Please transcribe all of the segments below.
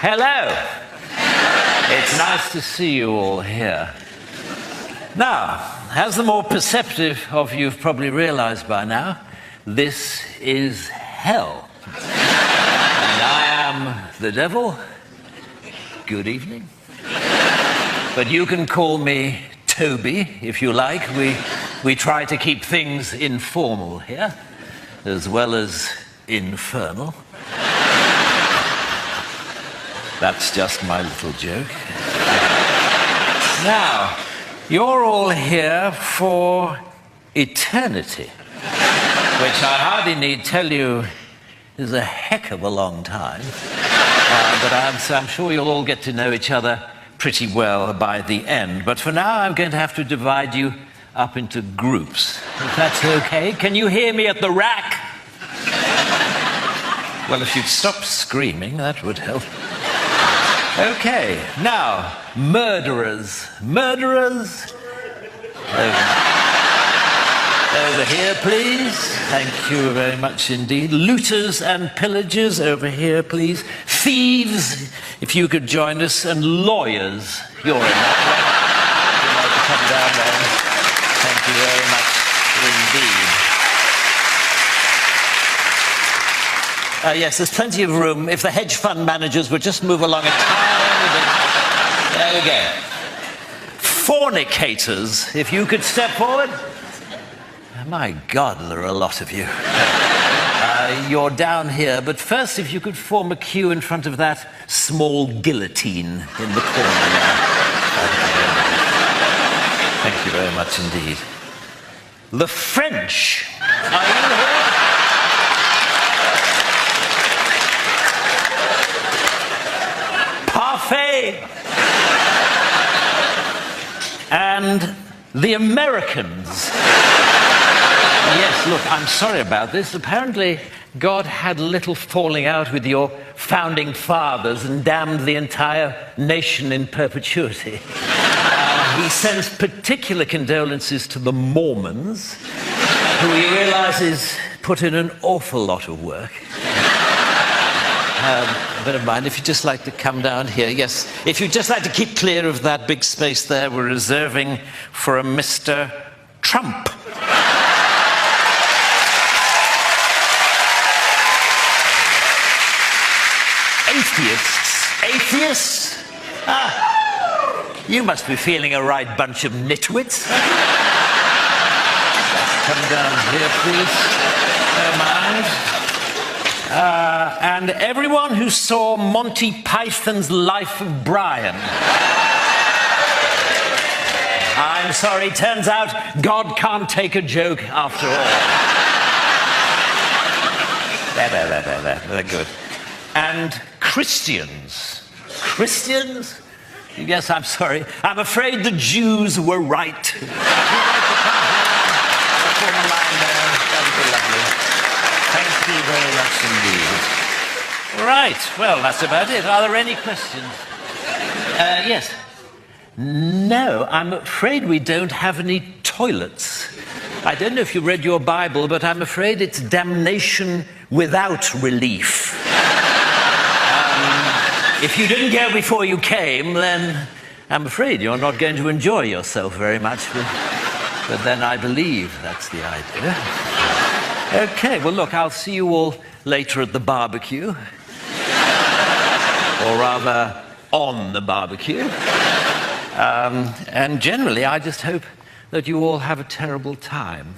Hello. It's nice to see you all here. Now, as the more perceptive of you have probably realized by now, this is hell. And I am the devil. Good evening. But you can call me Toby, if you like. We try to keep things informal here, as well as infernal. That's just my little joke. Now, you're all here for eternity, which I hardly need tell you is a heck of a long time. But I'm sure you'll all get to know each other pretty well by the end. But for now, I'm going to have to divide you up into groups, if that's okay. Can you hear me at the rack? Well, if you'd stop screaming, that would help. Okay, now, murderers. Murderers? Over here, please. Thank you very much indeed. Looters and pillagers, over here, please. Thieves, if you could join us. And lawyers, you're in that way. You'd like to come down there. Thank you very much indeed. Yes, there's plenty of room. If the hedge fund managers would just move along a tiny bit. There we go. Fornicators, if you could step forward. My God, there are a lot of you. You're down here, but first, if you could form a queue in front of that small guillotine in the corner there. Thank you very much indeed. The French. Are you here? Parfait. And the Americans. Yes, look, I'm sorry about this. Apparently, God had a little falling out with your founding fathers and damned the entire nation in perpetuity. He sends particular condolences to the Mormons, who he realizes put in an awful lot of work. But never mind, if you'd just like to come down here, yes. If you'd just like to keep clear of that big space there, we're reserving for a Mr. Trump. Atheists. Atheists? Ah, you must be feeling a right bunch of nitwits. Come down here, please. Don't mind. And everyone who saw Monty Python's Life of Brian. I'm sorry, turns out God can't take a joke after all. There, good. And Christians. Christians? Yes, I'm sorry. I'm afraid the Jews were right. Thank you very much indeed. Right, well, that's about it. Are there any questions? Yes. No, I'm afraid we don't have any toilets. I don't know if you read your Bible, but I'm afraid it's damnation without relief. If you didn't go before you came, then I'm afraid you're not going to enjoy yourself very much. But then I believe that's the idea. Okay, well, look, I'll see you all later at the barbecue. Or rather, on the barbecue. And generally, I just hope that you all have a terrible time.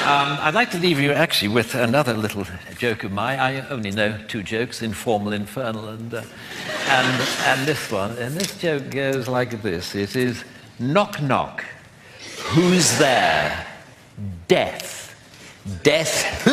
I'd like to leave you actually with another little joke of mine. I only know two jokes, informal, infernal, and this one. And this joke goes like this. It is, knock, knock. Who's there? Death. Death.